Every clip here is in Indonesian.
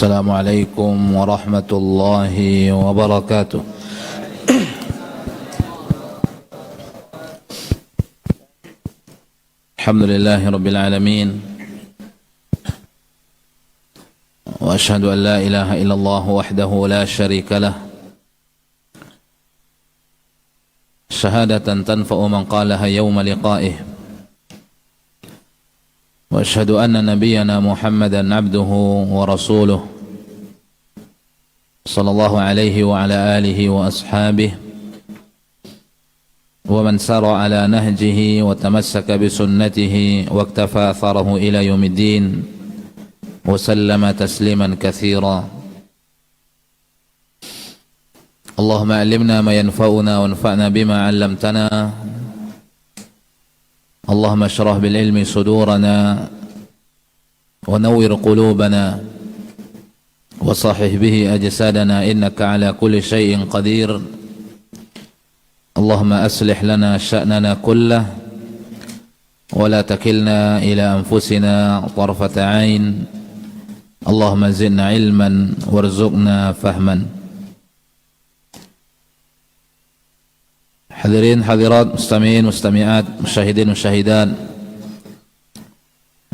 السلام عليكم ورحمة الله وبركاته. الحمد لله رب العالمين، وأشهد أن لا إله إلا الله وحده لا شريك له، شهادة تنفع من قالها يوم لقائه، وأشهد أن نبينا محمدا عبده ورسوله صلى الله عليه وعلى آله وأصحابه ومن سار على نهجه وتمسك بسنته واكتفى أثره إلى يوم الدين وسلم تسليما كثيرا. اللهم علمنا ما ينفعنا وانفعنا بما علمتنا. اللهم اشرح بالعلم صدورنا ونور قلوبنا وصحح به أجسادنا إنك على كل شيء قدير. اللهم أصلح لنا شأننا كله ولا تكلنا إلى أنفسنا طرفة عين. اللهم زدنا علما وارزقنا فهما. Hadirin hadirat, mustami'in mustami'at, musyahidin musyahidat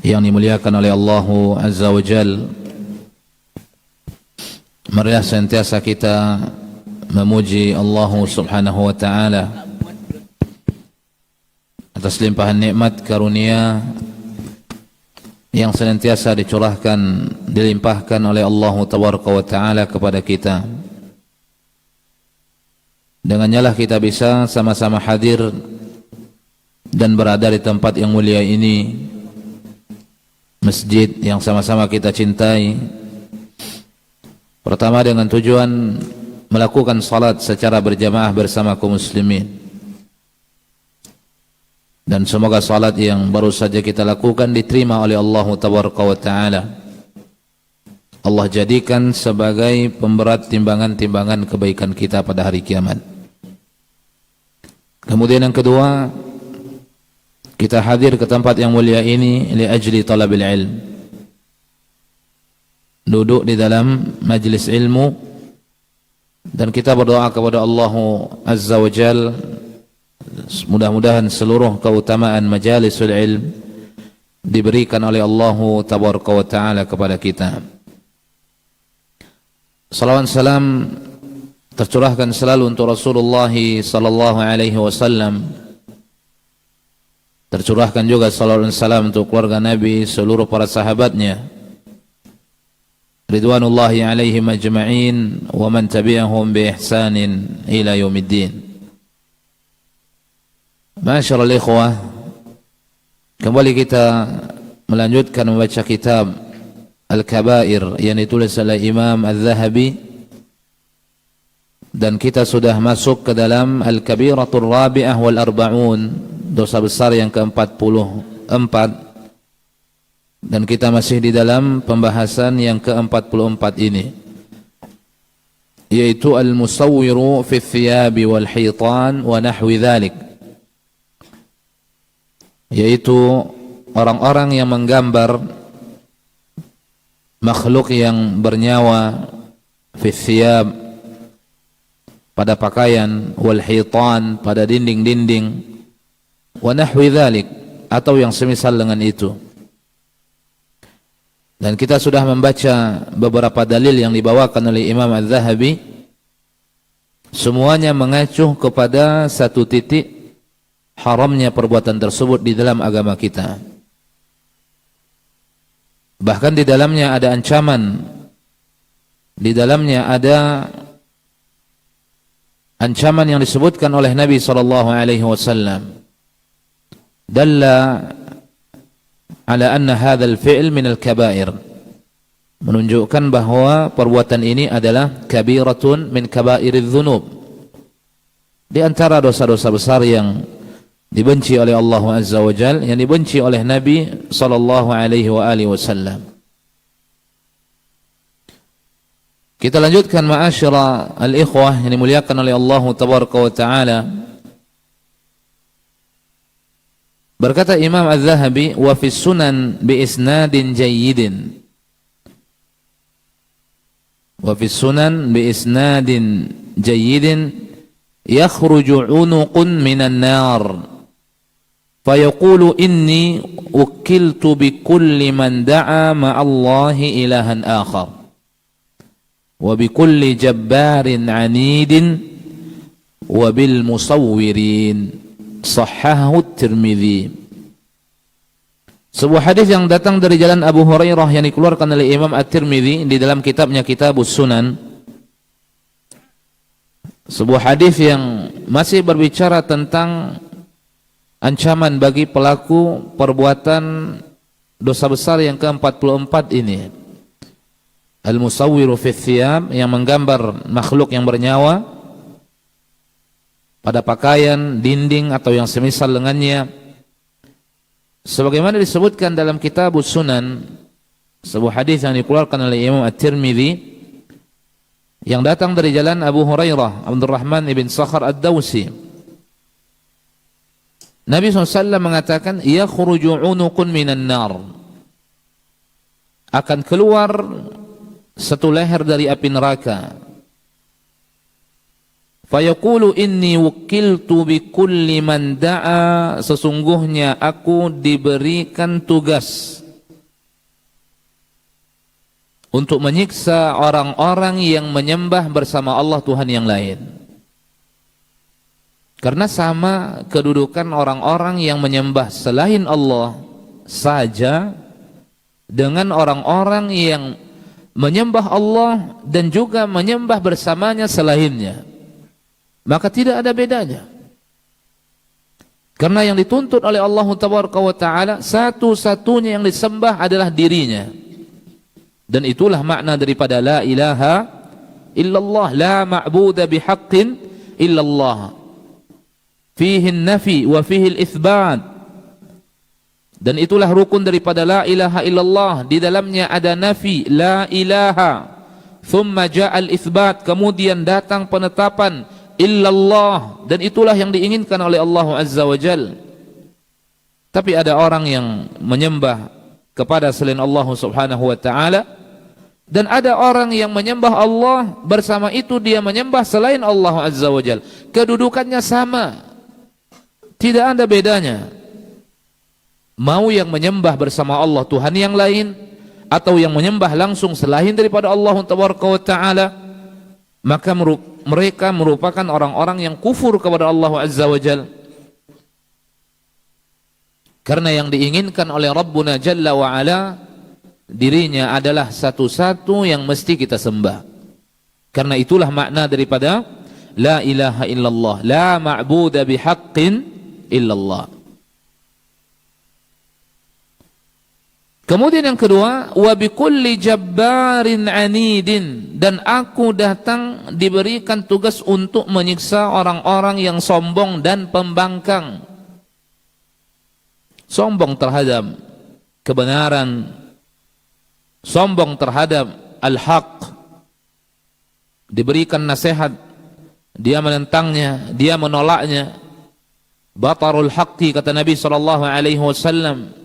yang dimuliakan oleh Allah Azza wa Jal, marilah sentiasa kita memuji Allah Subhanahu wa Ta'ala atas limpahan nikmat karunia yang senantiasa dicurahkan, dilimpahkan oleh Allah Tabaraka wa Ta'ala kepada kita. Dengannya lah kita bisa sama-sama hadir dan berada di tempat yang mulia ini, masjid yang sama-sama kita cintai. Pertama dengan tujuan melakukan salat secara berjamaah bersama kaum muslimin. Dan semoga salat yang baru saja kita lakukan diterima oleh Allah Tabaraka wa Ta'ala. Allah jadikan sebagai pemberat timbangan-timbangan kebaikan kita pada hari kiamat. Kemudian yang kedua, kita hadir ke tempat yang mulia ini li ajli talabil ilm. Duduk di dalam majlis ilmu dan kita berdoa kepada Allah Azza wa Jal, mudah-mudahan seluruh keutamaan majalisul ilm diberikan oleh Allah Tabaraka wa Ta'ala kepada kita. Salawat salam tercurahkan selalu untuk Rasulullah sallallahu alaihi wasallam. Tercurahkan juga salawat dan salam untuk keluarga Nabi, seluruh para sahabatnya, ridwanullahi alaihim ajma'in wa man tabi'ahum bi ihsanin ila yaumiddin. Ma'asyiral ikhwah, kembali kita melanjutkan membaca kitab Al-Kabair yang ditulis oleh Imam Al-Zahabi, dan kita sudah masuk ke dalam Al-Kabiratul Rabi'ah wal Arba'un, dosa besar yang ke-44, dan kita masih di dalam pembahasan yang ke-44 ini, yaitu Al-Musawwiru fi Thiyabi wal Hitan wa nahwi dhalik, yaitu orang-orang yang menggambar makhluk yang bernyawa fi thiyab, pada pakaian, wal hitan, pada dinding-dinding, wa nahwi dhalik, atau yang semisal dengan itu. Dan kita sudah membaca beberapa dalil yang dibawakan oleh Imam Al-Zahabi, semuanya mengacu kepada satu titik haramnya perbuatan tersebut di dalam agama kita. Bahkan di dalamnya ada ancaman, di dalamnya ada ancaman yang disebutkan oleh Nabi sallallahu alaihi wasallam. Dalla ala anna hadzal fi'l min al-kaba'ir, menunjukkan bahwa perbuatan ini adalah kabiratun min kaba'iridz dzunub, di antara dosa-dosa besar yang dibenci oleh Allah Azza wa Jalla, yang dibenci oleh Nabi sallallahu alaihi wa alihi wasallam. Kita lanjutkan ma'asyira al-ikhwah yang dimuliakan oleh Allah Tabaraka wa Ta'ala. Berkata Imam Al-Zahabi, wa fi sunan bi isnadin jayyidin, wa fi sunan bi isnadin jayyidin yakhruju 'unuqun minan nar fayaqulu inni ukiltu bi kulli man da'a ma'allahi ilahan akhar wa bi kulli jabbarin 'anidin wa bil musawwirin. Sahahahu Tirmidzi. Sebuah hadis yang datang dari jalan Abu Hurairah yang dikeluarkan oleh Imam At-Tirmidzi di dalam kitabnya Kitabus Sunan. Sebuah hadis yang masih berbicara tentang ancaman bagi pelaku perbuatan dosa besar yang ke-44 ini. Al-musawwiru fi thiyab, yang menggambar makhluk yang bernyawa pada pakaian, dinding atau yang semisal dengannya. Sebagaimana disebutkan dalam Kitabus Sunan, sebuah hadis yang dikeluarkan oleh Imam At-Tirmidzi yang datang dari jalan Abu Hurairah Abdurrahman ibn Sakhar Ad-Dawsi. Nabi SAW mengatakan, yakhruju 'unuqun minan nar, akan keluar satu leher dari api neraka. Fayaqulu inni wukiltu bi kulli man da'a, sesungguhnya aku diberikan tugas untuk menyiksa orang-orang yang menyembah bersama Allah Tuhan yang lain. Karena sama kedudukan orang-orang yang menyembah selain Allah saja dengan orang-orang yang menyembah Allah dan juga menyembah bersamanya selainnya. Maka tidak ada bedanya. Karena yang dituntut oleh Allah Tabaraka wa Ta'ala, satu-satunya yang disembah adalah dirinya. Dan itulah makna daripada la ilaha illallah, la ma'buda bihaqqin illallah. Fihi nafi wa fihi al-itsbat. Dan itulah rukun daripada la ilaha illallah. Di dalamnya ada nafi, la ilaha. Thumma ja'al itsbat, kemudian datang penetapan illallah, dan itulah yang diinginkan oleh Allah Azza wa Jal. Tapi ada orang yang menyembah kepada selain Allah Subhanahu wa Ta'ala, dan ada orang yang menyembah Allah, bersama itu dia menyembah selain Allah Azza wa Jal. Kedudukannya sama, tidak ada bedanya. Mau yang menyembah bersama Allah Tuhan yang lain, atau yang menyembah langsung selain daripada Allah Tabaraka wa Ta'ala, maka mereka merupakan orang-orang yang kufur kepada Allah Azza wa Jal. Karena yang diinginkan oleh Rabbuna Jalla wa Ala, dirinya adalah satu-satu yang mesti kita sembah. Karena itulah makna daripada la ilaha illallah, la ma'buda bihaqqin illallah. Kemudian yang kedua, wa bikulli jabbarin anidin, dan aku datang diberikan tugas untuk menyiksa orang-orang yang sombong dan pembangkang. Sombong terhadap kebenaran, sombong terhadap al-haq. Diberikan nasihat, dia menentangnya, dia menolaknya. Batarul haqqi, kata Nabi SAW.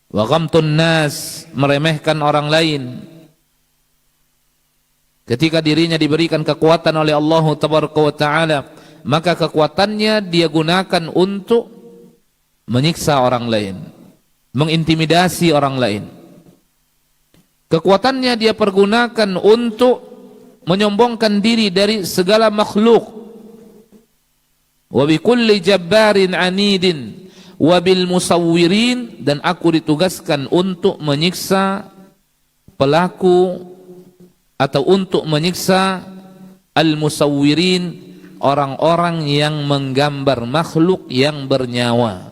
Wa ghamtun nas, meremehkan orang lain. Ketika dirinya diberikan kekuatan oleh Allah Tabaraka wa Ta'ala, maka kekuatannya dia gunakan untuk menyiksa orang lain, mengintimidasi orang lain. Kekuatannya dia pergunakan untuk menyombongkan diri dari segala makhluk. Wa bikulli jabbarin anidin wabil musawwirin, dan aku ditugaskan untuk menyiksa pelaku atau untuk menyiksa al-musawwirin, orang-orang yang menggambar makhluk yang bernyawa.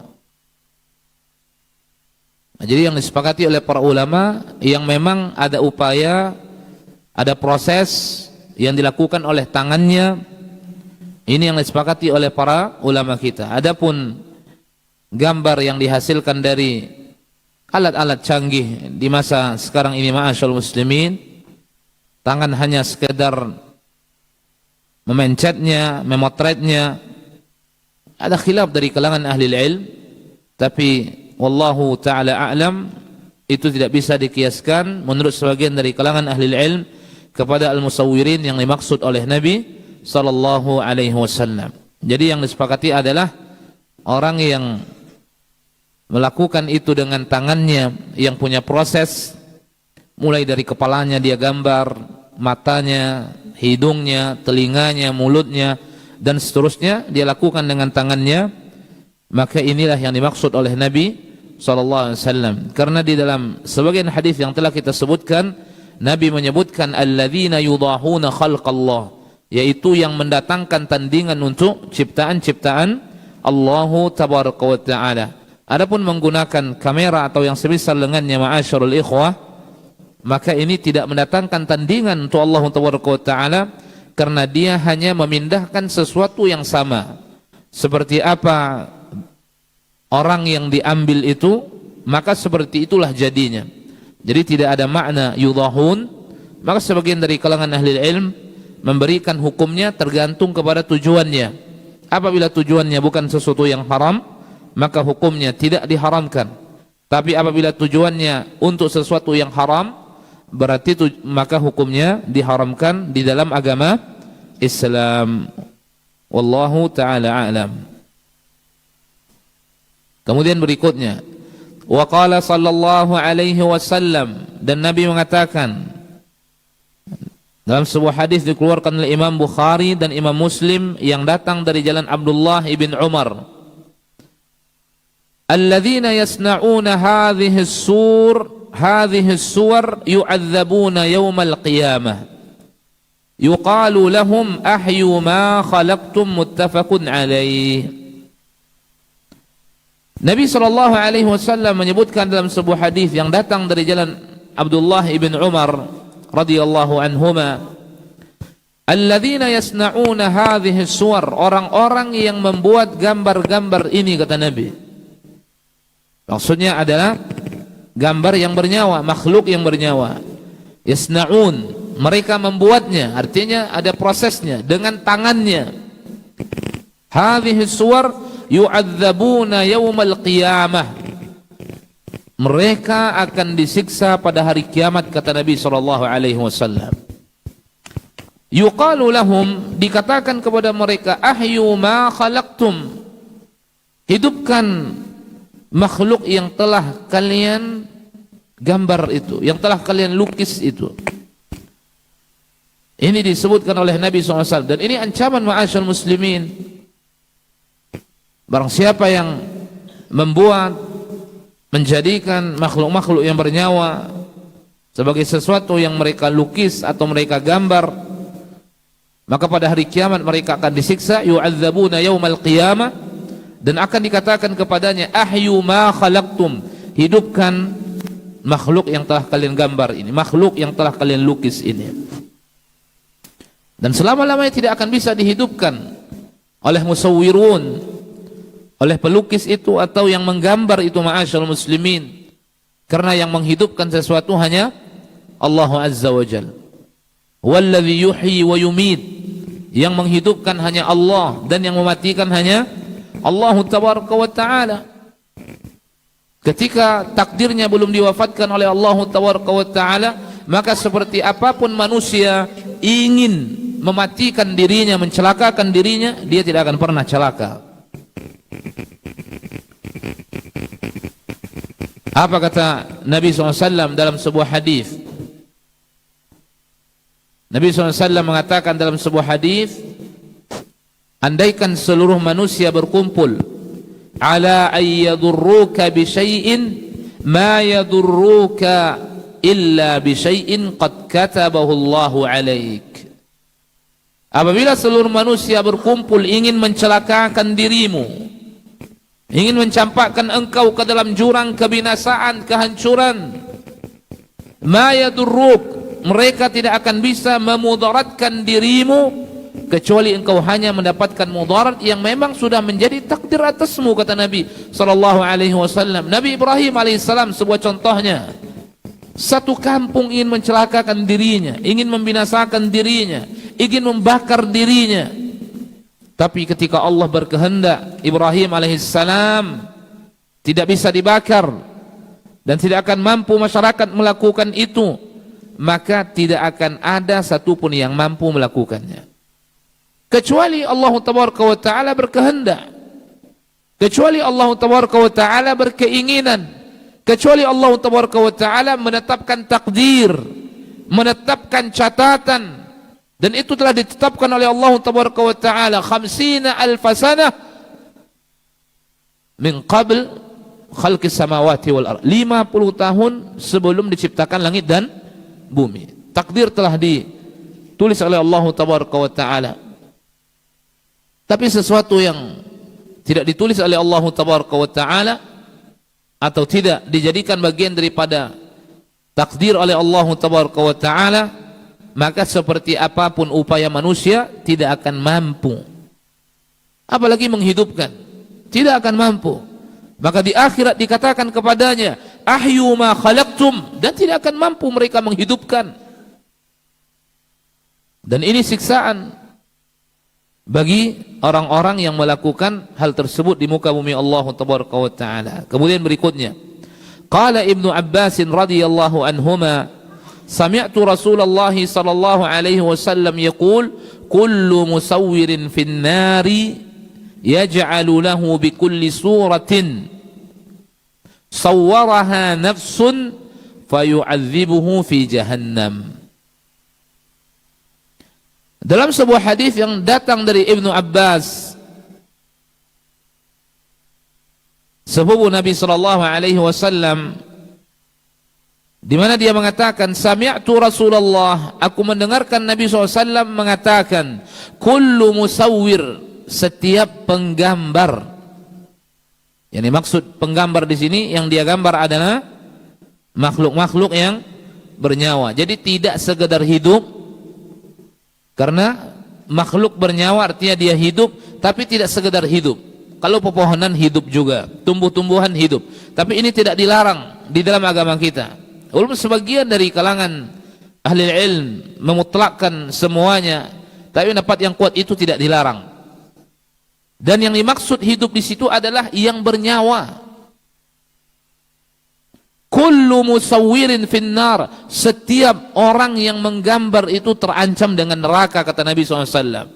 Nah, jadi yang disepakati oleh para ulama, yang memang ada upaya, ada proses yang dilakukan oleh tangannya, ini yang disepakati oleh para ulama kita. Adapun gambar yang dihasilkan dari alat-alat canggih di masa sekarang ini, ma'asyarul muslimin, tangan hanya sekedar memencetnya, memotretnya, ada khilaf dari kalangan ahli ilm, tapi wallahu ta'ala a'lam, itu tidak bisa dikiaskan menurut sebagian dari kalangan ahli ilm kepada al-musawwirin yang dimaksud oleh Nabi sallallahu alaihi wasallam. Jadi yang disepakati adalah orang yang melakukan itu dengan tangannya, yang punya proses mulai dari kepalanya dia gambar, matanya, hidungnya, telinganya, mulutnya dan seterusnya dia lakukan dengan tangannya, maka inilah yang dimaksud oleh Nabi sallallahu alaihi wasallam. Karena di dalam sebagian hadis yang telah kita sebutkan, Nabi menyebutkan alladzina yudahuna khalqallah, yaitu yang mendatangkan tandingan untuk ciptaan-ciptaan Allahu tabaraka wa taala. Adapun menggunakan kamera atau yang semisal dengannya, ma'asyarul ikhwah, maka ini tidak mendatangkan tandingan untuk Allah tabaraka wa taala, karena dia hanya memindahkan sesuatu yang sama. Seperti apa orang yang diambil itu, maka seperti itulah jadinya. Jadi tidak ada makna yudahun. Maka sebagian dari kalangan ahli ilm memberikan hukumnya tergantung kepada tujuannya. Apabila tujuannya bukan sesuatu yang haram, maka hukumnya tidak diharamkan. Tapi apabila tujuannya untuk sesuatu yang haram, berarti maka hukumnya diharamkan di dalam agama Islam. Wallahu ta'ala a'lam. Kemudian berikutnya, wa qala sallallahu alaihi wasallam, dan Nabi mengatakan dalam sebuah hadis dikeluarkan oleh Imam Bukhari dan Imam Muslim yang datang dari jalan Abdullah ibn Umar, alladzina yasna'una hadhihi as-suwar yu'adzabuna yawmal qiyamah yuqalu lahum ahyu ma khalaqtum, muttafaqun alaih. Nabi SAW menyebutkan dalam sebuah hadis yang datang dari jalan Abdullah ibn Umar radhiyallahu anhuma, alladzina yasna'una hadhihi suwar, orang-orang yang membuat gambar-gambar ini, kata Nabi. Maksudnya adalah gambar yang bernyawa, makhluk yang bernyawa. Yasna'un, mereka membuatnya, artinya ada prosesnya dengan tangannya. Hadhihi suwar yu'adzabuna yawmal qiyamah, mereka akan disiksa pada hari kiamat, kata Nabi sallallahu alaihi wasallam. Yuqalu lahum, dikatakan kepada mereka, ahyu ma khalaqtum, hidupkan makhluk yang telah kalian gambar itu, yang telah kalian lukis itu. Ini disebutkan oleh Nabi SAW, dan ini ancaman ma'asyal muslimin. Barang siapa yang membuat, menjadikan makhluk-makhluk yang bernyawa sebagai sesuatu yang mereka lukis atau mereka gambar, maka pada hari kiamat mereka akan disiksa, yu'adzabuna yaumal qiyamah, dan akan dikatakan kepadanya, ahyu ma khalaqtum, hidupkan makhluk yang telah kalian gambar ini, makhluk yang telah kalian lukis ini. Dan selama-lamanya tidak akan bisa dihidupkan oleh musawwirun, oleh pelukis itu atau yang menggambar itu, ma'asyarul muslimin. Karena yang menghidupkan sesuatu hanya Allah Azza wa Jalla. Walladzi yuhyi wa yumit, yang menghidupkan hanya Allah dan yang mematikan hanya Allah tabaraka wa taala. Ketika takdirnya belum diwafatkan oleh Allah tabaraka wa taala, maka seperti apapun manusia ingin mematikan dirinya, mencelakakan dirinya, dia tidak akan pernah celaka. Apa kata Nabi SAW dalam sebuah hadis? Nabi SAW mengatakan dalam sebuah hadis, andaikan seluruh manusia berkumpul ala ayyadurruka bisyai'in ma yadurruka illa bisyai'in qad katabahu Allahu alaik. Apabila seluruh manusia berkumpul ingin mencelakakan dirimu, ingin mencampakkan engkau ke dalam jurang kebinasaan, kehancuran, ma yadurruk, mereka tidak akan bisa memudaratkan dirimu kecuali engkau hanya mendapatkan mudarat yang memang sudah menjadi takdir atasmu, kata Nabi sallallahu alaihi wasallam. Nabi Ibrahim alaihissalam sebuah contohnya. Satu kampung ingin mencelakakan dirinya, ingin membinasakan dirinya, ingin membakar dirinya. Tapi ketika Allah berkehendak, Ibrahim alaihissalam tidak bisa dibakar dan tidak akan mampu masyarakat melakukan itu. maka tidak akan ada satupun yang mampu melakukannya. Kecuali Allah Tabaraka wa Ta'ala berkehendak. Kecuali Allah Tabaraka wa Ta'ala berkeinginan. Kecuali Allah Tabaraka wa Ta'ala menetapkan takdir, menetapkan catatan. Dan itu telah ditetapkan oleh Allah Tabaraka wa Ta'ala 50 alf sanah min qabl khalqis samawati wal ardh. 50 tahun sebelum diciptakan langit dan bumi. Takdir telah ditulis oleh Allah Tabaraka wa Ta'ala. Tapi sesuatu yang tidak ditulis oleh Allah Tabaraka wa Ta'ala atau tidak dijadikan bagian daripada takdir oleh Allah Tabaraka wa Ta'ala, maka seperti apapun upaya manusia tidak akan mampu. Apalagi menghidupkan, tidak akan mampu. Maka di akhirat dikatakan kepadanya, ahyu ma khalaqtum, dan tidak akan mampu mereka menghidupkan. Dan ini siksaan bagi orang-orang yang melakukan hal tersebut di muka bumi Allah Tabaraka wa Ta'ala. Kemudian berikutnya, qala Ibnu Abbas radhiyallahu anhuma, sami'tu Rasulullah sallallahu alaihi wasallam yaqul, kullu musawwirin fin nari yaj'alu lahu bi kulli suratin sawwaraha nafsun fayu'adzibuhu fi jahannam. Dalam sebuah hadis yang datang dari Ibnu Abbas, sepupu Nabi sallallahu alaihi wasallam, di mana dia mengatakan, sami'tu Rasulullah, aku mendengarkan Nabi SAW mengatakan, kullu musawwir, setiap penggambar. Yang dimaksud penggambar di sini, yang dia gambar adalah makhluk-makhluk yang bernyawa. Jadi tidak sekedar hidup, karena makhluk bernyawa artinya dia hidup, tapi tidak sekedar hidup. Kalau pepohonan hidup juga, tumbuh-tumbuhan hidup, tapi ini tidak dilarang di dalam agama kita. Walaupun sebagian dari kalangan ahli ilm memutlakkan semuanya, tapi pendapat yang kuat itu tidak dilarang. Dan yang dimaksud hidup di situ adalah yang bernyawa. Kullu musawwirin finnar, setiap orang yang menggambar itu terancam dengan neraka, kata Nabi SAW.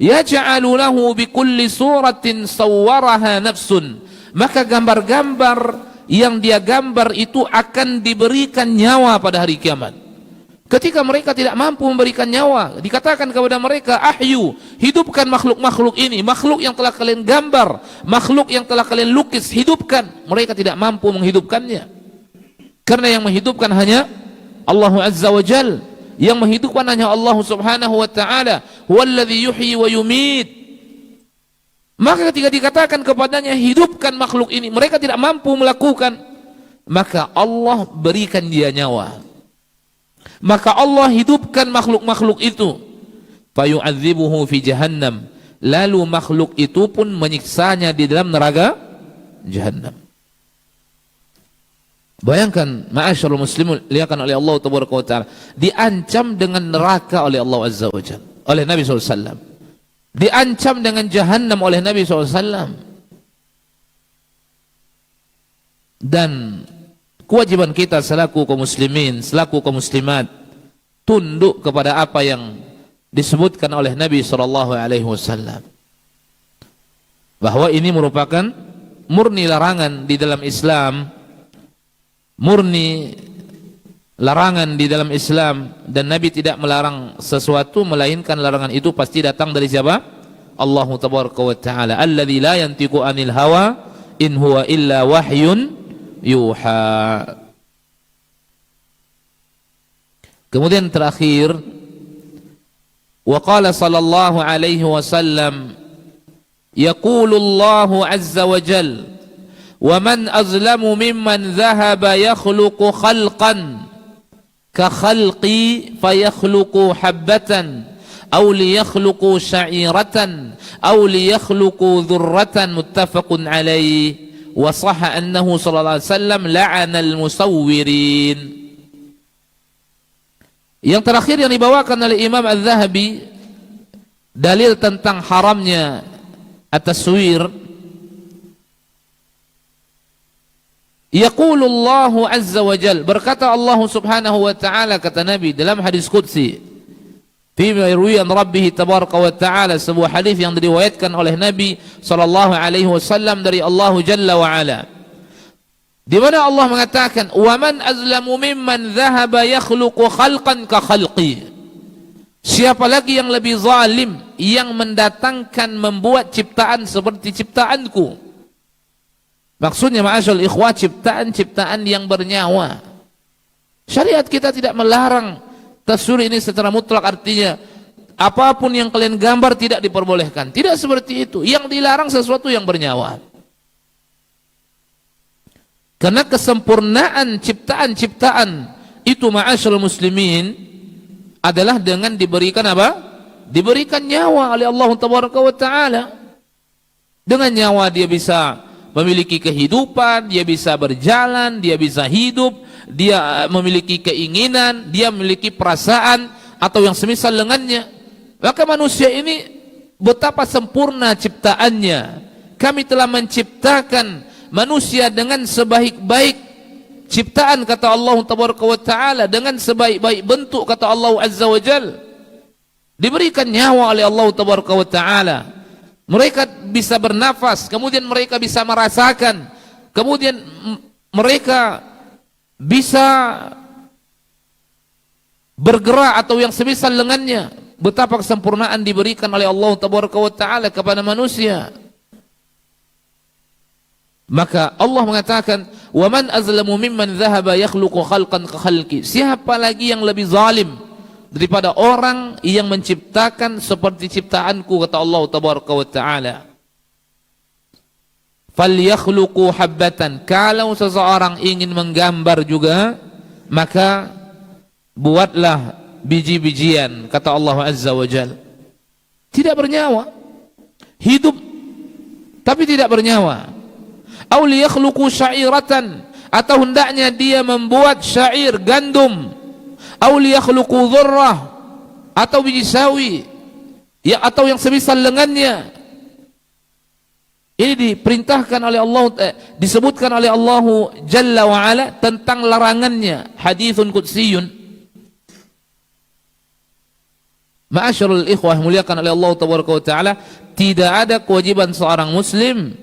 Yaj'alu lahu bi kulli suratin sawwaraha nafsun, maka gambar-gambar yang dia gambar itu akan diberikan nyawa pada hari kiamat. Ketika mereka tidak mampu memberikan nyawa, dikatakan kepada mereka, ahyu, hidupkan makhluk-makhluk ini, makhluk yang telah kalian gambar, makhluk yang telah kalian lukis, hidupkan. Mereka tidak mampu menghidupkannya, karena yang menghidupkan hanya Allah Azza wa Jal. Yang menghidupkan hanya Allah Subhanahu wa Ta'ala, huwallazi yuhyi wa yumit. Maka ketika dikatakan kepadanya, hidupkan makhluk ini, mereka tidak mampu melakukan, maka Allah berikan dia nyawa. Maka Allah hidupkan makhluk-makhluk itu, fayu'adzibuhu fi jahannam, lalu makhluk itu pun menyiksanya di dalam neraka jahannam. Bayangkan, ma'asyarul muslimun liakan oleh Allah Tabaraka wa Ta'ala, diancam dengan neraka oleh Allah Azza wa Jalla, oleh Nabi SAW. Diancam dengan jahannam oleh Nabi SAW. Dan kewajiban kita selaku kaum muslimin, selaku kaum muslimat, tunduk kepada apa yang disebutkan oleh Nabi SAW, bahwa ini merupakan murni larangan di dalam Islam, murni larangan di dalam Islam, dan Nabi tidak melarang sesuatu melainkan larangan itu pasti datang dari siapa? Allah Tabaraka wa Ta'ala, alladzi la yantiqu anil hawa in huwa illa wahyun yuha. Kemudian terakhir, wa qala sallallahu alaihi wasallam, yaqulu Allahu azza wa jalla, wa man azlamu mimman dhahaba yakhluqu khalqan ka khalqi fayakhluqu habbatan aw liyakhluqu sha'iratan aw liyakhluqu dhurratan, muttafaqun alaihi. Wa sahha annahu sallallahu alaihi wasallam la'ana al-musawwirin. Yang terakhir yang dibawakan oleh Imam Az-Zahabi, dalil tentang haramnya at-taswir, Yaqulullahu azza wa jal, berkata Allah subhanahu wa ta'ala, kata Nabi dalam hadis qudsi, fima yarwiyan rabbih tabaraka wa ta'ala, sebuah hadis yang diriwayatkan oleh Nabi sallallahu alaihi wasallam dari Allah jalla wa ala, di mana Allah mengatakan, wa man azlamu mimman dhahaba yakhluqu khalqan ka khalqi, siapa lagi yang lebih zalim yang mendatangkan, membuat ciptaan seperti ciptaanku. Maksudnya ma'asyal ikhwah, ciptaan-ciptaan yang bernyawa. Syariat kita tidak melarang taswir ini secara mutlak, artinya apapun yang kalian gambar tidak diperbolehkan. Tidak seperti itu. Yang dilarang sesuatu yang bernyawa. Karena kesempurnaan ciptaan-ciptaan itu ma'asyal muslimin adalah dengan diberikan apa? Diberikan nyawa oleh Allah tabaraka wa ta'ala. Dengan nyawa dia bisa memiliki kehidupan, dia bisa berjalan, dia bisa hidup, dia memiliki keinginan, dia memiliki perasaan atau yang semisal dengannya. Maka manusia ini betapa sempurna ciptaannya. Kami telah menciptakan manusia dengan sebaik-baik ciptaan, kata Allah tabaraka wa ta'ala, dengan sebaik-baik bentuk, kata Allah azza wa jal. Diberikan nyawa oleh Allah tabaraka wa ta'ala. Mereka bisa bernafas, kemudian mereka bisa merasakan, kemudian mereka bisa bergerak atau yang semisal dengannya. Betapa kesempurnaan diberikan oleh Allah tabaraka wa ta'ala kepada manusia. Maka Allah mengatakan, wa man azlamu mimman dhahaba yakhluqu khalqan ka khalqi, siapa lagi yang lebih zalim daripada orang yang menciptakan seperti ciptaanku, kata Allah tabaraka wa ta'ala. Falyakhluqu habbatan, kalau seseorang ingin menggambar juga, maka buatlah biji-bijian, kata Allah azza wa jal. Tidak bernyawa, hidup tapi tidak bernyawa. Aw liyakhluqu sya'iratan, atau hendaknya dia membuat syair, gandum. Aw liyakhluqu dhurrah, atau biji sawi, ya, atau yang semisal dengannya. Ini diperintahkan oleh Allah, disebutkan oleh Allah Jalla wa Ala tentang larangannya. Hadithun qudsiyun. Ma'asyarul ikhwah, muliakan oleh Allah tabaraka wa ta'ala, tidak ada kewajiban seorang muslim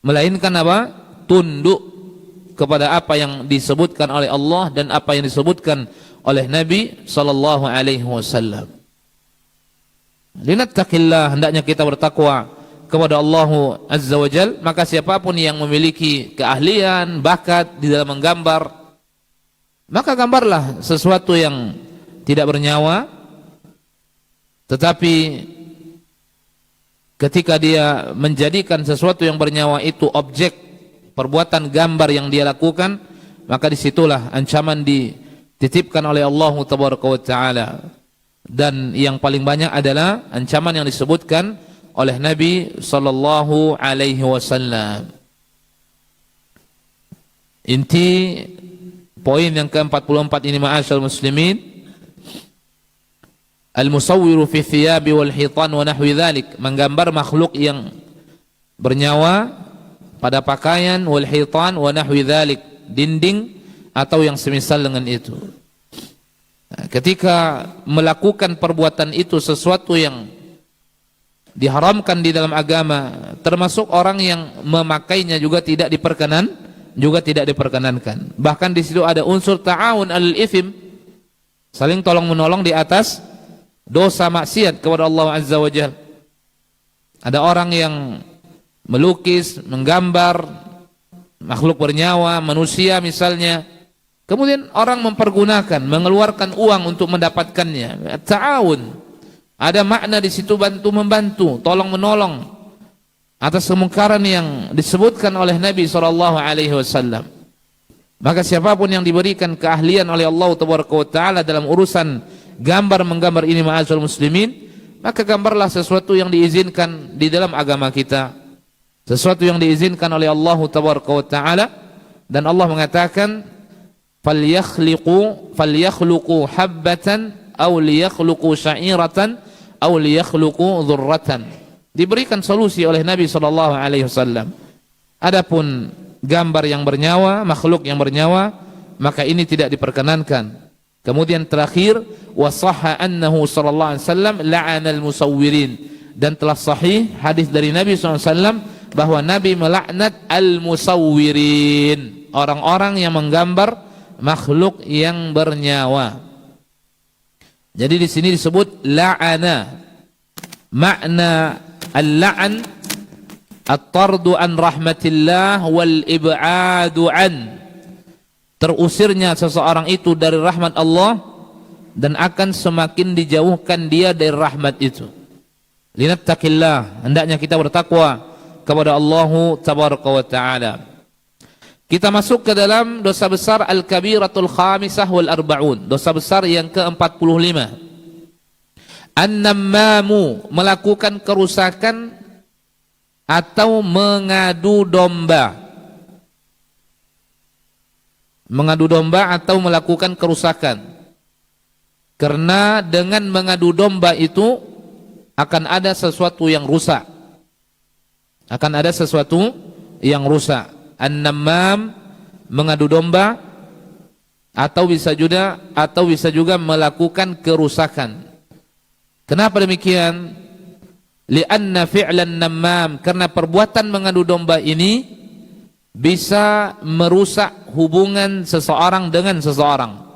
melainkan apa? Tunduk kepada apa yang disebutkan oleh Allah dan apa yang disebutkan oleh Nabi sallallahu alaihi wasallam. Linattaqillah, hendaknya kita bertakwa kepada Allah azza wa jal. Maka siapapun yang memiliki keahlian, bakat di dalam menggambar, maka gambarlah sesuatu yang tidak bernyawa, tetapi ketika dia menjadikan sesuatu yang bernyawa itu objek perbuatan gambar yang dia lakukan, maka disitulah ancaman dititipkan oleh Allah tabaraka wa ta'ala. Dan yang paling banyak adalah ancaman yang disebutkan oleh Nabi sallallahu alaihi wasallam. Inti poin yang ke-44 ini, ma'asyal muslimin, al-musawwiru fi thiyabi wal hitan wa nahwi dhalik, menggambar makhluk yang bernyawa pada pakaian, wal hitan wa nahwi dhalik, dinding atau yang semisal dengan itu. Nah, ketika melakukan perbuatan itu sesuatu yang diharamkan di dalam agama, termasuk orang yang memakainya juga tidak diperkenankan. Bahkan di situ ada unsur ta'awun al-ithim, saling tolong menolong di atas dosa maksiat kepada Allah azza wa jalla. Ada orang yang melukis, menggambar makhluk bernyawa, manusia misalnya, kemudian orang mempergunakan, mengeluarkan uang untuk mendapatkannya. Ta'awun, ada makna di situ, bantu membantu, tolong menolong atas kemungkaran yang disebutkan oleh Nabi SAW. Maka siapapun yang diberikan keahlian oleh Allah Taala dalam urusan gambar menggambar ini, ma'asyarul muslimin, maka gambarlah sesuatu yang diizinkan di dalam agama kita, sesuatu yang diizinkan oleh Allah Taala. Dan Allah mengatakan, falyakhluqu habbatan aw liyakhluqu sya'iratan aw liyakhluqu dhurratan. Diberikan solusi oleh Nabi SAW. Adapun gambar yang bernyawa, makhluk yang bernyawa, maka ini tidak diperkenankan. Kemudian terakhir, wasahha annahu sallallahu alaihi wasallam la'ana al-musawwirin, dan telah sahih hadis dari Nabi SAW bahwa Nabi melaknat al-musawwirin, orang-orang yang menggambar makhluk yang bernyawa. Jadi di sini disebut la'ana. Makna al-la'n at-tardu an rahmatillah wal ib'adu an, terusirnya seseorang itu dari rahmat Allah dan akan semakin dijauhkan dia dari rahmat itu. Linattaqillah, hendaknya kita bertakwa kepada Allah tabaraka wa taala. Kita masuk ke dalam dosa besar al-kabiratul khamisah wal arba'un, dosa besar yang ke-45. An-nammamu, melakukan kerusakan atau mengadu domba. Mengadu domba atau melakukan kerusakan. Karena dengan mengadu domba itu akan ada sesuatu yang rusak. Akan ada sesuatu yang rusak. An-nammam, mengadu domba, atau bisa juga melakukan kerusakan. Kenapa demikian? Li'anna fi'lan nammam, karena perbuatan mengadu domba ini bisa merusak hubungan seseorang dengan seseorang,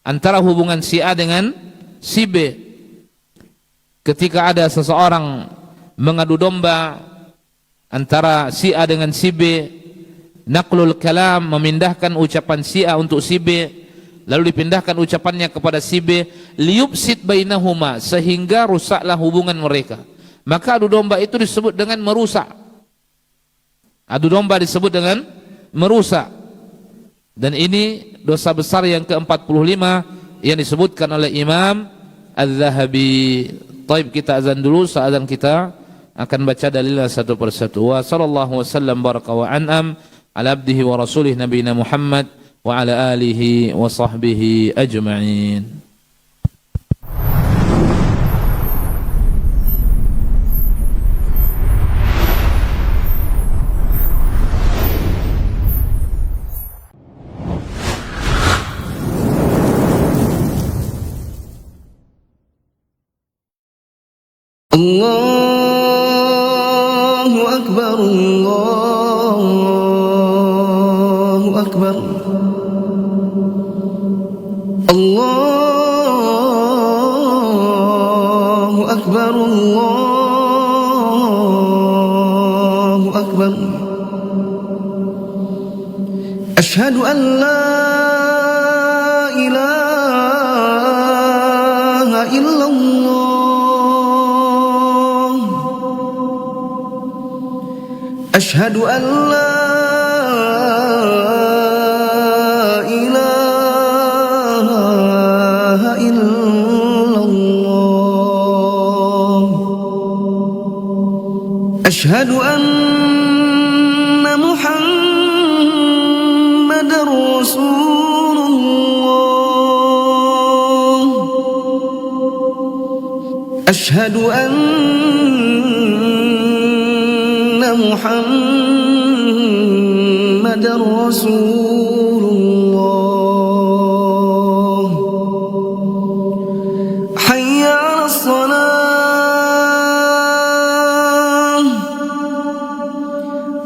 antara hubungan si A dengan si B. Ketika ada seseorang mengadu domba antara si A dengan si B, naqlul kalam, memindahkan ucapan si A untuk si B, lalu dipindahkan ucapannya kepada si B, liyubsid bainahuma, sehingga rusaklah hubungan mereka, maka adu domba itu disebut dengan merusak. Adu domba disebut dengan merusak. Dan ini dosa besar yang ke-45 yang disebutkan oleh Imam Az-Zahabi. Taib, kita azan dulu, seazan kita akan baca dalilnya satu persatu. Wa sallallahu wasallam baraka wa an'am ala abdihi wa rasulih nabiyina Muhammad wa ala alihi wa sahbihi ajma'in. Allahu Akbar, Allahu Akbar, Allahu Akbar, Allahu Akbar. Ashhadu an la ilaha illallah. أشهد أن لا إله إلا الله. أشهد أن محمدا رسول الله. أشهد أن محمد رسول الله. حي على الصلاة،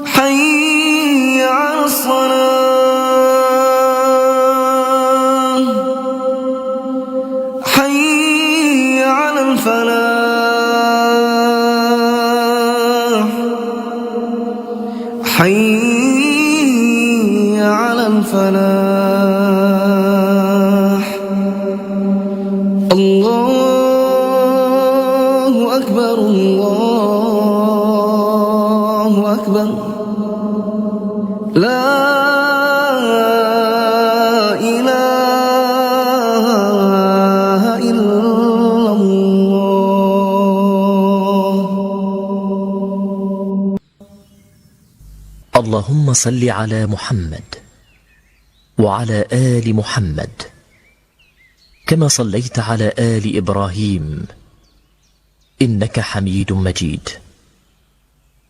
حي على الصلاة، حي على الفلاح، حي على الفلاح. الله أكبر، الله أكبر. لا إله إلا الله. اللهم صل على محمد وعلى آل محمد كما صليت على آل إبراهيم إنك حميد مجيد.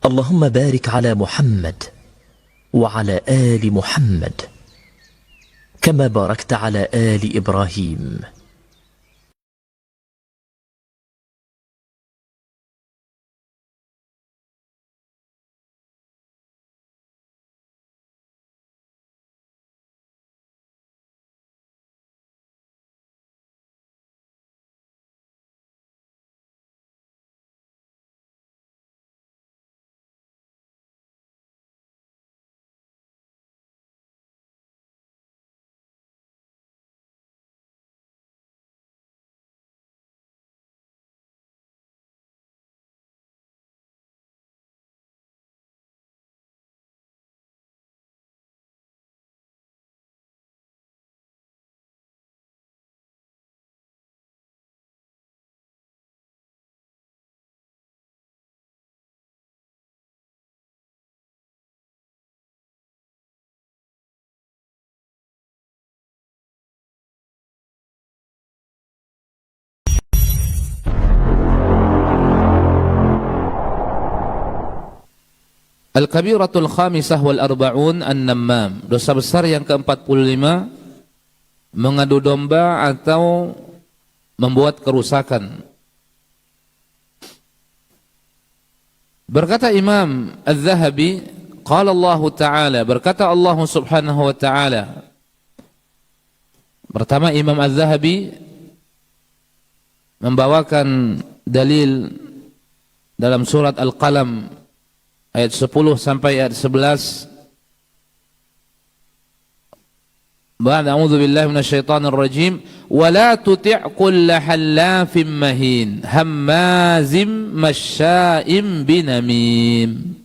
اللهم بارك على محمد وعلى آل محمد كما باركت على آل إبراهيم. Al-kabiratul khamisah wal arba'un an-nammam. Dosa besar yang ke-45, mengadu domba atau membuat kerusakan. Berkata Imam Az-Zahabi, qala Allah Ta'ala, berkata Allah Subhanahu wa Ta'ala. Pertama, Imam Az-Zahabi membawakan dalil dalam surat Al-Qalam ayat 10 sampai ayat 11. Ba'da a'udzu billahi minasyaitonir rajim, wa la tuti' kulla hallafin mahin hammazim masya'im binamim.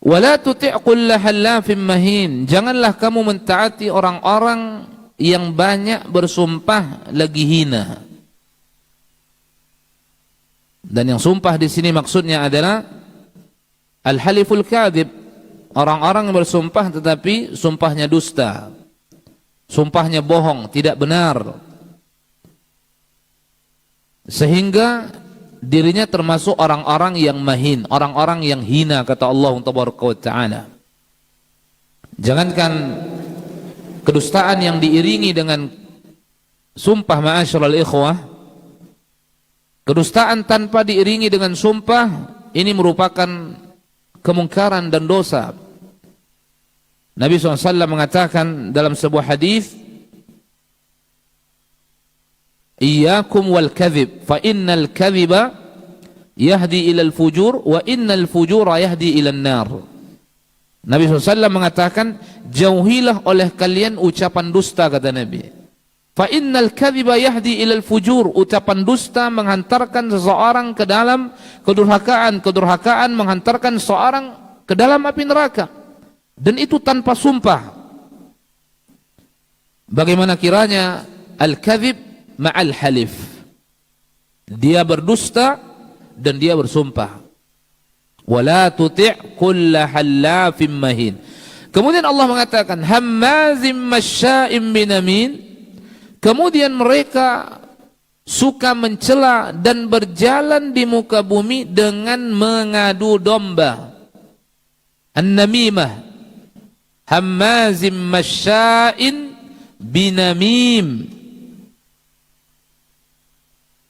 Wa la tuti' kulla hallafin mahin, janganlah kamu mentaati orang-orang yang banyak bersumpah lagi hina. Dan yang sumpah di sini maksudnya adalah al-haliful kadhib, orang-orang yang bersumpah tetapi sumpahnya dusta, sumpahnya bohong, tidak benar, sehingga dirinya termasuk orang-orang yang mahin, orang-orang yang hina, kata Allah Tabaraka wa Ta'ala. Jangankan kedustaan yang diiringi dengan sumpah, ma'asyiral ikhwah, kedustaan tanpa diiringi dengan sumpah ini merupakan kemungkaran dan dosa. Nabi SAW mengatakan dalam sebuah hadis, iyyakum wal kadhib fa innal kadhiba yahdi ilal fujur wa innal fujura yahdi ilan nar. Nabi SAW mengatakan, jauhilah oleh kalian ucapan dusta, kata Nabi. Fa innal kadhiba yahdi ilal fujur, ucapan dusta menghantarkan seseorang ke dalam kedurhakaan, kedurhakaan menghantarkan seseorang ke dalam api neraka, dan itu tanpa sumpah. Bagaimana kiranya al-kadhib ma'al halif, dia berdusta dan dia bersumpah. Wala tuti' kulla hallafin mahin. Kemudian Allah mengatakan hammazim masya'im binamin. Kemudian mereka suka mencela dan berjalan di muka bumi dengan mengadu domba. An-namimah, hammazim masya'in binamim.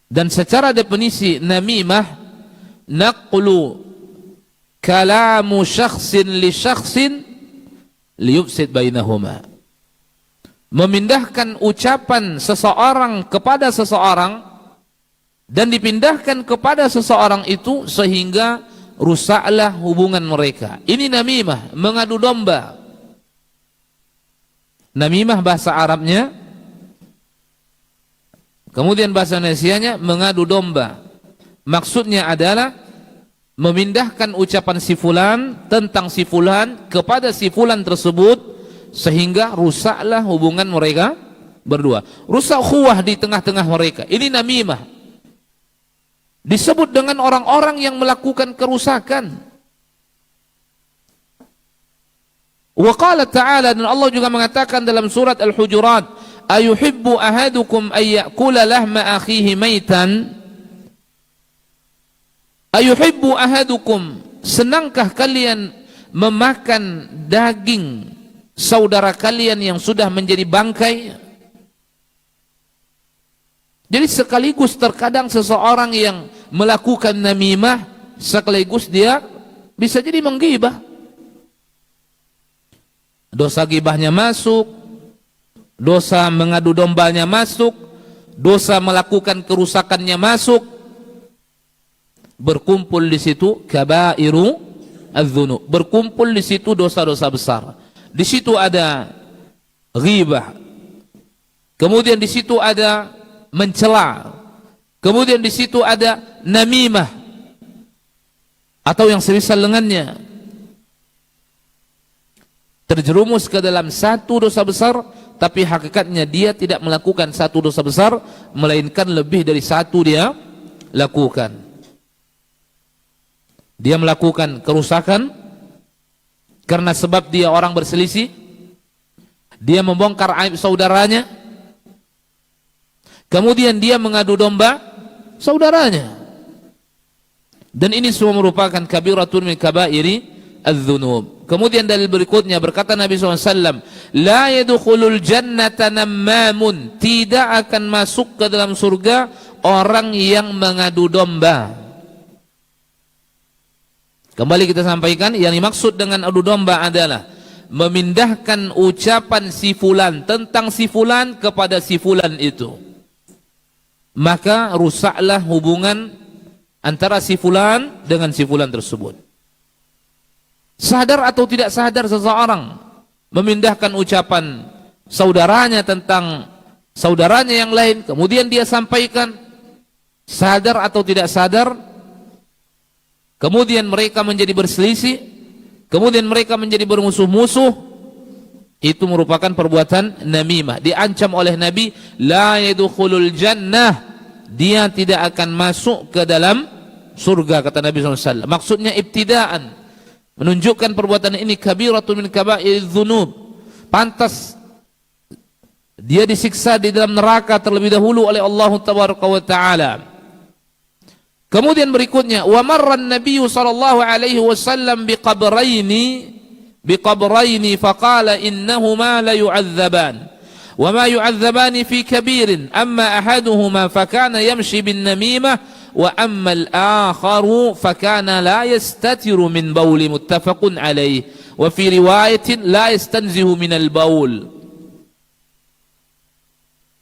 Dan secara definisi namimah, naqlu kalamu syakhsin li syakhsin liyufsid bainahuma, memindahkan ucapan seseorang kepada seseorang dan dipindahkan kepada seseorang itu sehingga rusaklah hubungan mereka. Ini namimah, mengadu domba. Namimah bahasa Arabnya, kemudian bahasa Indonesianya mengadu domba. Maksudnya adalah memindahkan ucapan si fulan tentang si fulan kepada si fulan tersebut sehingga rusaklah hubungan mereka berdua, rusak ukhuwah di tengah-tengah mereka. Ini namimah, disebut dengan orang-orang yang melakukan kerusakan. Wa qala ta'ala, dan Allah juga mengatakan dalam surat Al-Hujurat, ayuhibbu ahadukum ay ya'kula lahma akhihi maitan. Ayuhibbu ahadukum, senangkah kalian memakan daging saudara kalian yang sudah menjadi bangkai. Jadi sekaligus terkadang seseorang yang melakukan namimah sekaligus dia bisa jadi menggibah. Dosa gibahnya masuk, dosa mengadu dombanya masuk, dosa melakukan kerusakannya masuk. Berkumpul di situ kabairu adz-dzunub. Berkumpul di situ dosa-dosa besar. Di situ ada ghibah. Kemudian di situ ada mencela. Kemudian di situ ada namimah atau yang semisal dengannya. Terjerumus ke dalam satu dosa besar, tapi hakikatnya dia tidak melakukan satu dosa besar, melainkan lebih dari satu dia lakukan. Dia melakukan kerusakan karena sebab dia orang berselisih. Dia membongkar aib saudaranya. Kemudian dia mengadu domba saudaranya. Dan ini semua merupakan kabiratun min kabairi adz-dzunub. Kemudian dalil berikutnya berkata Nabi SAW, la yadkhulul jannata nammamun, tidak akan masuk ke dalam surga orang yang mengadu domba. Kembali kita sampaikan, yang dimaksud dengan adu domba adalah memindahkan ucapan si fulan tentang si fulan kepada si fulan itu. Maka rusaklah hubungan antara si fulan dengan si fulan tersebut. Sadar atau tidak sadar seseorang memindahkan ucapan saudaranya tentang saudaranya yang lain, kemudian dia sampaikan, sadar atau tidak sadar, kemudian mereka menjadi berselisih, kemudian mereka menjadi bermusuh-musuh. Itu merupakan perbuatan namimah. Diancam oleh Nabi, la yadkhulul jannah, dia tidak akan masuk ke dalam surga, kata Nabi SAW. Maksudnya ibtidaan, menunjukkan perbuatan ini kabiratun min kabairiz dzunub. Pantas dia disiksa di dalam neraka terlebih dahulu oleh Allah Tabaraka wa Taala. Kemudian berikutnya, wa marra an-nabiy sallallahu alaihi wasallam biqabraini faqala innahuma la yu'adzaban wa ma yu'adzabani fi kabirin amma ahaduhuma fakana yamshi bin namimah wa amma al-akharu fakana la yastatiru min bawli, muttafaqun alaih, wa fi riwayatin la yastanzihu min al-bawl.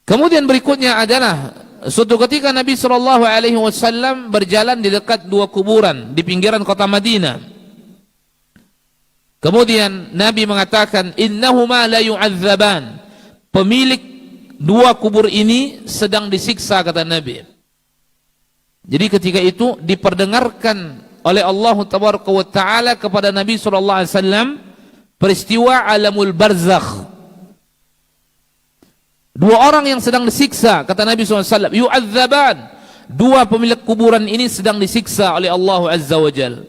Kemudian berikutnya adalah suatu ketika Nabi SAW berjalan di dekat dua kuburan di pinggiran kota Madinah. Kemudian Nabi mengatakan, innahuma la yu'adzaban, pemilik dua kubur ini sedang disiksa, kata Nabi. Jadi ketika itu diperdengarkan oleh Allah Tabaraka wa Taala kepada Nabi SAW peristiwa alamul barzakh. Dua orang yang sedang disiksa, kata Nabi SAW, yu'adzaban, dua pemilik kuburan ini sedang disiksa oleh Allah Azza wa Jal.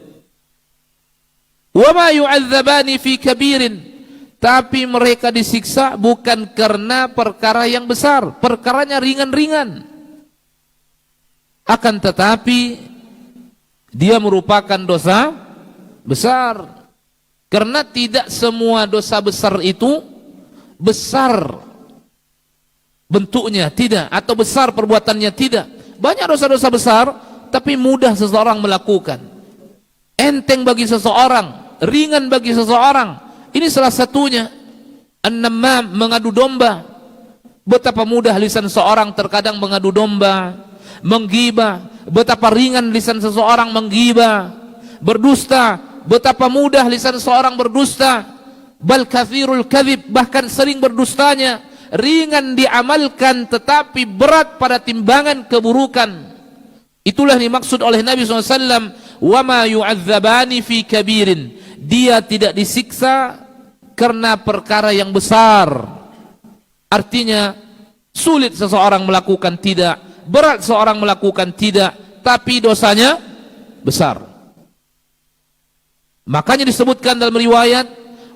Wa ma yu'adzabani fi kabirin, tapi mereka disiksa bukan karena perkara yang besar, perkaranya ringan-ringan. Akan tetapi dia merupakan dosa besar, karena tidak semua dosa besar itu besar bentuknya, tidak, atau besar perbuatannya, tidak. Banyak dosa-dosa besar tapi mudah seseorang melakukan, enteng bagi seseorang, ringan bagi seseorang. Ini salah satunya an-nammam, mengadu domba. Betapa mudah lisan seorang terkadang mengadu domba, menggibah. Betapa ringan lisan seseorang menggibah, berdusta. Betapa mudah lisan seseorang berdusta. Bal kathirul kadhib, bahkan sering berdustanya. Ringan diamalkan tetapi berat pada timbangan keburukan. Itulah dimaksud oleh Nabi SAW, wa ma yu'adzabani fi kabirin, dia tidak disiksa karena perkara yang besar. Artinya sulit seseorang melakukan, tidak, berat seorang melakukan, tidak, tapi dosanya besar. Makanya disebutkan dalam riwayat,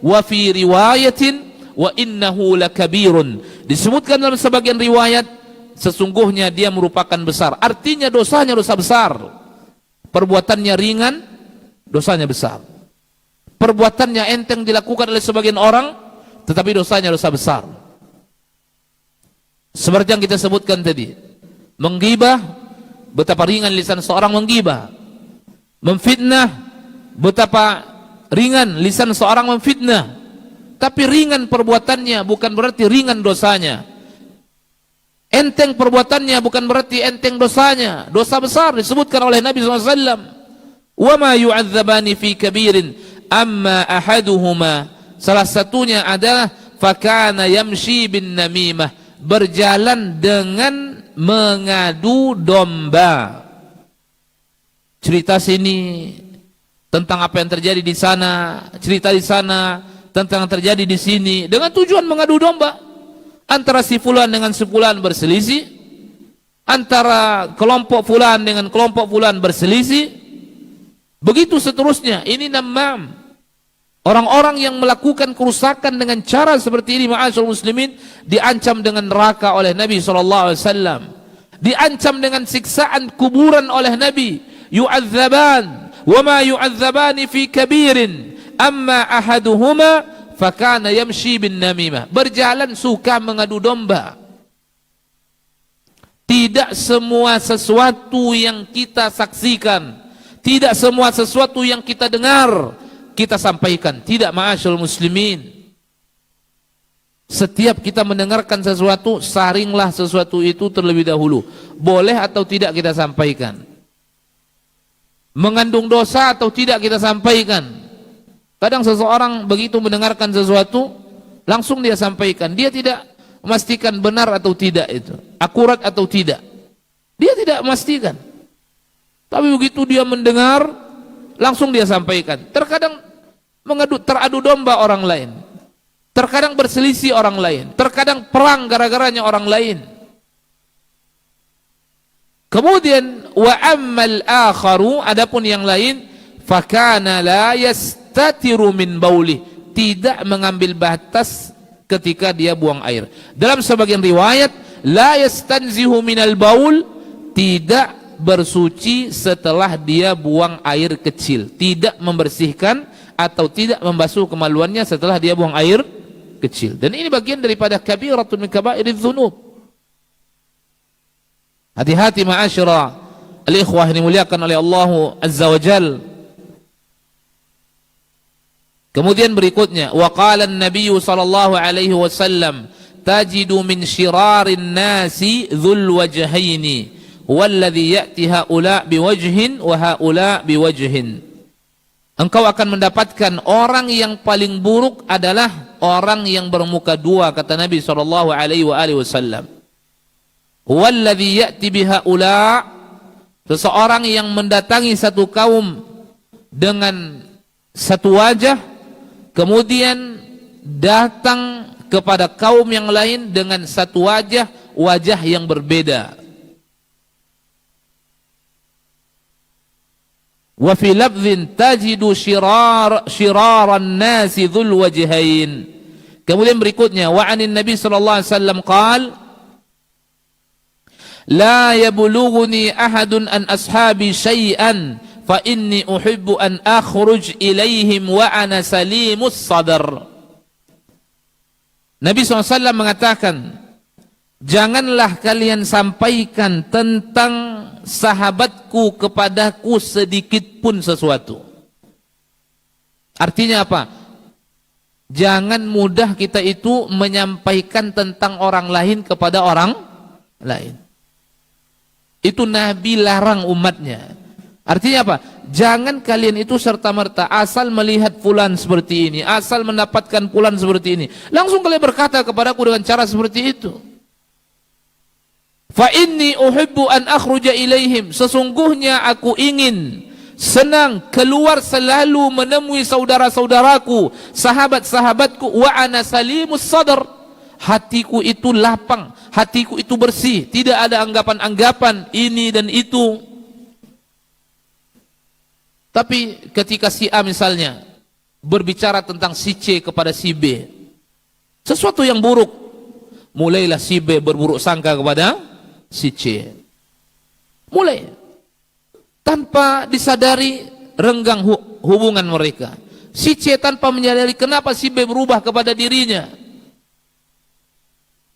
wa fi riwayatin wa innahu lakabirun, disebutkan dalam sebagian riwayat sesungguhnya dia merupakan besar. Artinya dosanya dosa besar, perbuatannya ringan, dosanya besar. perbuatannya enteng dilakukan oleh sebagian orang, tetapi dosanya dosa besar. Seperti yang kita sebutkan tadi, menggibah, betapa ringan lisan seorang menggibah. Memfitnah, betapa ringan lisan seorang memfitnah. Tapi ringan perbuatannya bukan berarti ringan dosanya. Enteng perbuatannya bukan berarti enteng dosanya. Dosa besar disebutkan oleh Nabi SAW. Wa ma yu'adzabani fi kabirin amma ahaduhuma, salah satunya adalah fakana yamshi bin namimah, berjalan dengan mengadu domba. Cerita sini tentang apa yang terjadi di sana, cerita di sana tentang yang terjadi di sini, dengan tujuan mengadu domba. Antara si fulan dengan si fulan berselisih, antara kelompok fulan dengan kelompok fulan berselisih, begitu seterusnya. Ini namam. Orang-orang yang melakukan kerusakan dengan cara seperti ini, ma'asyarul muslimin, diancam dengan neraka oleh Nabi SAW. Diancam dengan siksaan kuburan oleh Nabi. Yu'adzaban wa ma yu'adzabani fi kabirin amma ahaduhuma fakana yamshi bin namimah, berjalan suka mengadu domba. Tidak semua sesuatu yang kita saksikan, tidak semua sesuatu yang kita dengar kita sampaikan. Tidak, ma'asyarul muslimin. Setiap kita mendengarkan sesuatu, saringlah sesuatu itu terlebih dahulu. Boleh atau tidak kita sampaikan, mengandung dosa atau tidak kita sampaikan. Kadang seseorang begitu mendengarkan sesuatu, langsung dia sampaikan. Dia tidak memastikan benar atau tidak itu, akurat atau tidak. Dia tidak memastikan. Tapi begitu dia mendengar, langsung dia sampaikan. Terkadang teradu domba orang lain. Terkadang berselisih orang lain. Terkadang perang gara-garanya orang lain. Kemudian wa ammal akharu, adapun yang lain, fakana la yastatiru min bauli, tidak mengambil batas ketika dia buang air. Dalam sebagian riwayat, la yastanzihu minal baul, tidak bersuci setelah dia buang air kecil, tidak membersihkan atau tidak membasuh kemaluannya setelah dia buang air kecil. Dan ini bagian daripada kabiratun min kabairidz dzunub. Hati-hati ma'asyara al-ikhwah yang dimuliakan oleh Allah Azza wa Jal. Kemudian berikutnya, wa qala an-nabiy sallallahu alaihi wasallam, tajidu min shirarin nasi dzul wajhaini walladhi ya'ti haula biwajhin wa haula biwajhin. Engkau akan mendapatkan orang yang paling buruk adalah orang yang bermuka dua, kata Nabi sallallahu alaihi wasallam. Walladhi ya'ti bihaula, seseorang yang mendatangi satu kaum dengan satu wajah, kemudian datang kepada kaum yang lain dengan satu wajah yang berbeda. Wa fi lafdhin tajidu shiraran nasi dzul wajhain. Kemudian berikutnya, wa anin Nabi sallallahu alaihi wasallam qala la yablughuni ahadun an ashabi syai'an fa inni uhibbu an akhruj ilaihim wa ana salimus sadar. Nabi SAW mengatakan, janganlah kalian sampaikan tentang sahabatku kepadaku sedikit pun sesuatu. Artinya apa? Jangan mudah kita itu menyampaikan tentang orang lain kepada orang lain. Itu Nabi larang umatnya. Artinya apa? Jangan kalian itu serta-merta asal melihat fulan seperti ini, asal mendapatkan fulan seperti ini, langsung kalian berkata kepadaku dengan cara seperti itu. Fa inni uhibbu an akhruja ilaihim, sesungguhnya aku ingin, senang keluar selalu menemui saudara-saudaraku, sahabat-sahabatku, wa ana salimus sadar, hatiku itu lapang, hatiku itu bersih, tidak ada anggapan-anggapan ini dan itu. Tapi ketika si A misalnya berbicara tentang si C kepada si B, sesuatu yang buruk, mulailah si B berburuk sangka kepada si C. Mulai tanpa disadari renggang hubungan mereka. Si C tanpa menyadari kenapa si B berubah kepada dirinya.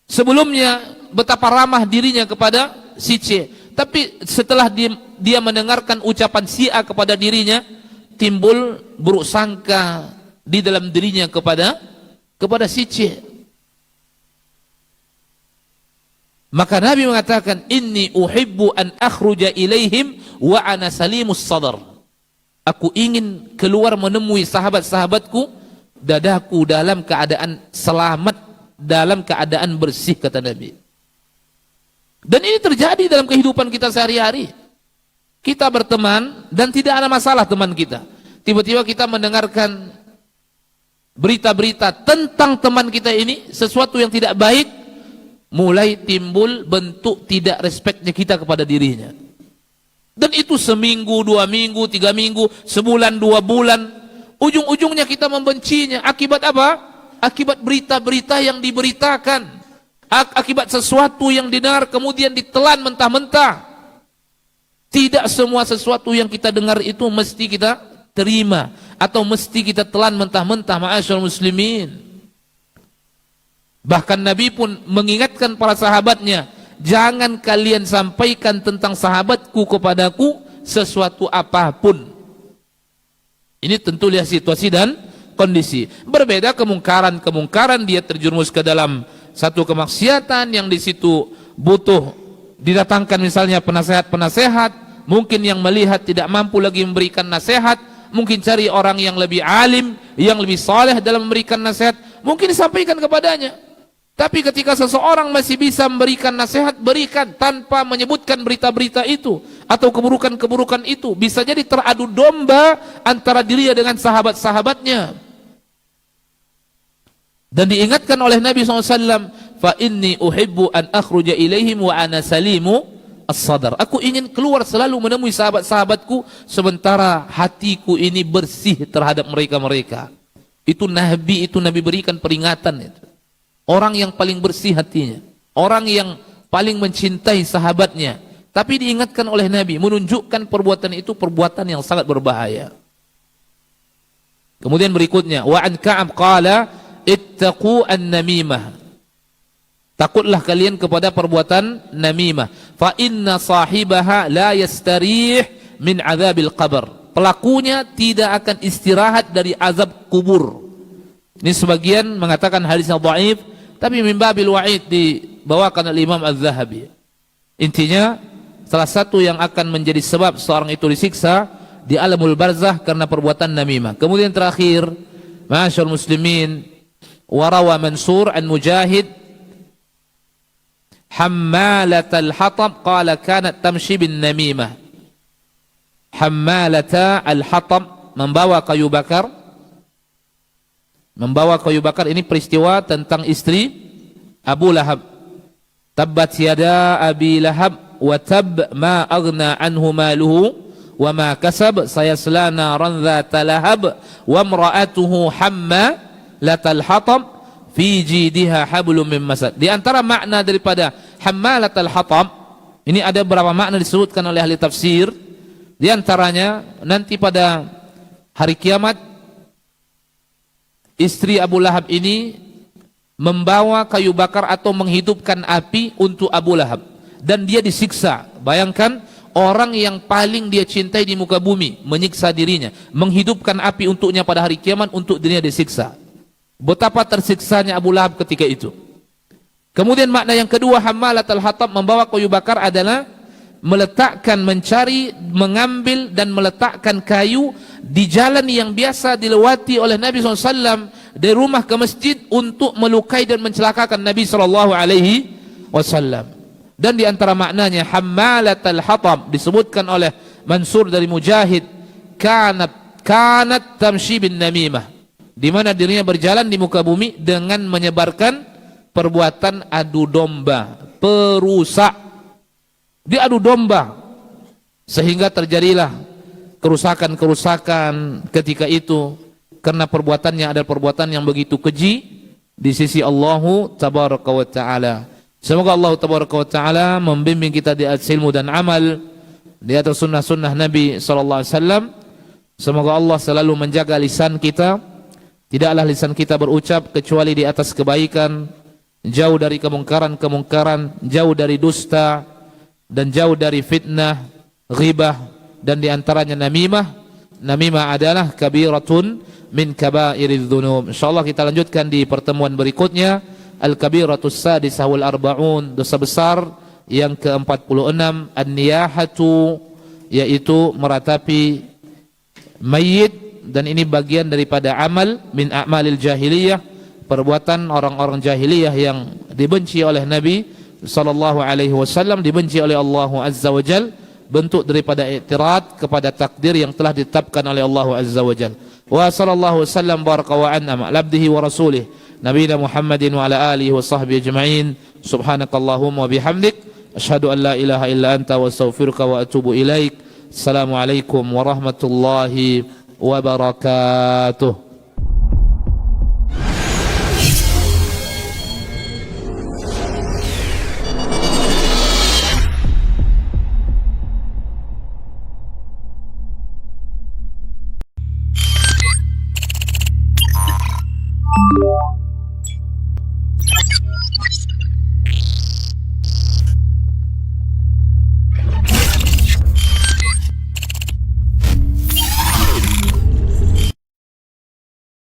Sebelumnya betapa ramah dirinya kepada si C, tapi setelah dia mendengarkan ucapan si A kepada dirinya, timbul buruk sangka di dalam dirinya kepada si C. Maka Nabi mengatakan, inni uhibbu an akhruja ilaihim wa ana salimus sadar. Aku ingin keluar menemui sahabat-sahabatku, dadaku dalam keadaan selamat, dalam keadaan bersih, kata Nabi. Dan ini terjadi dalam kehidupan kita sehari-hari. Kita berteman dan tidak ada masalah teman kita. Tiba-tiba kita mendengarkan berita-berita tentang teman kita ini, sesuatu yang tidak baik, mulai timbul bentuk tidak respeknya kita kepada dirinya. Dan itu seminggu, 2 minggu, 3 minggu, sebulan, 2 bulan. Ujung-ujungnya kita membencinya. Akibat apa? Akibat berita-berita yang diberitakan. Akibat sesuatu yang didengar kemudian ditelan mentah-mentah. Tidak semua sesuatu yang kita dengar itu mesti kita terima atau mesti kita telan mentah-mentah, ma'asyarul muslimin. Bahkan Nabi pun mengingatkan para sahabatnya, jangan kalian sampaikan tentang sahabatku kepadaku sesuatu apapun. Ini tentu lihat situasi dan kondisi. Berbeda kemungkaran dia terjerumus ke dalam satu kemaksiatan yang di situ butuh didatangkan misalnya penasehat-penasehat, mungkin yang melihat tidak mampu lagi memberikan nasihat, mungkin cari orang yang lebih alim, yang lebih saleh dalam memberikan nasihat, mungkin disampaikan kepadanya. Tapi ketika seseorang masih bisa memberikan nasihat, berikan tanpa menyebutkan berita-berita itu atau keburukan-keburukan itu. Bisa jadi teradu domba antara dirinya dengan sahabat-sahabatnya. Dan diingatkan oleh Nabi SAW, fa inni uhibbu an akhruja ilaihim wa ana salimu as-sadar. Aku ingin keluar selalu menemui sahabat-sahabatku sementara hatiku ini bersih terhadap mereka-mereka. Itu Nabi berikan peringatan itu. Orang yang paling bersih hatinya, orang yang paling mencintai sahabatnya, tapi diingatkan oleh Nabi, menunjukkan perbuatan itu perbuatan yang sangat berbahaya. Kemudian berikutnya, wa an Ka'ab qala ittaqu an-namimah. Takutlah kalian kepada perbuatan namimah. Fa inna sahibaha la yastarih min azabil qabr. Pelakunya tidak akan istirahat dari azab kubur. Ini sebagian mengatakan hadisnya dhaif, tapi min babil wa'id dibawakan oleh Imam Az-Zahabi. Intinya, salah satu yang akan menjadi sebab seorang itu disiksa di alamul barzah karena perbuatan namimah. Kemudian terakhir, ma'asyarul muslimin, warawa Mansur an Mujahid hammalatal hatab qala kanat tamshi bin namimah. Hammalata al-hatab, membawa kayu bakar. Membawa kayu bakar, ini peristiwa tentang istri Abu Lahab. Tabbat yada Abi Lahab wa tab ma aghna anhu maluhu wa ma kasab sayasla naran dhata lahab wa imra'atuhu hammalatal hatab fi jidiha hablum min masad. Di antara makna daripada hammalatal hatab ini ada beberapa makna disebutkan oleh ahli tafsir. Di antaranya nanti pada hari kiamat istri Abu Lahab ini membawa kayu bakar atau menghidupkan api untuk Abu Lahab dan dia disiksa. Bayangkan orang yang paling dia cintai di muka bumi menyiksa dirinya, menghidupkan api untuknya pada hari kiamat untuk dirinya disiksa. Betapa tersiksanya Abu Lahab ketika itu. Kemudian makna yang kedua, hammalatul hatab, membawa kayu bakar, adalah meletakkan, mencari, mengambil dan meletakkan kayu di jalan yang biasa dilewati oleh Nabi SAW dari rumah ke masjid untuk melukai dan mencelakakan Nabi SAW. Dan di antara maknanya hammalatul hatab disebutkan oleh Mansur dari Mujahid, kanat tamshi bin namimah, di mana dirinya berjalan di muka bumi dengan menyebarkan perbuatan adu domba, perusak. Dia adu domba sehingga terjadilah kerusakan-kerusakan ketika itu karena perbuatannya adalah perbuatan yang begitu keji di sisi Allah tabaraka wa taala. Semoga Allah tabaraka wa taala membimbing kita di atas ilmu dan amal, di atas sunnah-sunnah Nabi sallallahu alaihi wasallam, Semoga Allah selalu menjaga lisan kita. Tidaklah lisan kita berucap kecuali di atas kebaikan, jauh dari kemungkaran-kemungkaran, jauh dari dusta, dan jauh dari fitnah, ghibah, dan diantaranya namimah. Namimah adalah kabiratun min kabairidz dzunub. Insyaallah kita lanjutkan di pertemuan berikutnya. Al-kabiratus sadisah wal arba'un, dosa besar yang ke-46, an-niyahatu, yaitu meratapi mayit, dan ini bagian daripada amal min a'malil jahiliyah, perbuatan orang-orang jahiliyah yang dibenci oleh Nabi sallallahu alaihi wasallam, dibenci oleh Allah azza wajal, bentuk daripada i'tirad kepada takdir yang telah ditetapkan oleh Allah azza wajal. Wa sallallahu wasallam baraka wa an'ama ala abdihi wa rasulih nabiyina Muhammadin wa ala alihi wa sahbihi ajma'in. Subhanakallahumma wa bihamdik asyhadu an la ilaha illa anta wa astaghfiruka wa atubu ilaik. Assalamualaikum warahmatullahi wabarakatuh.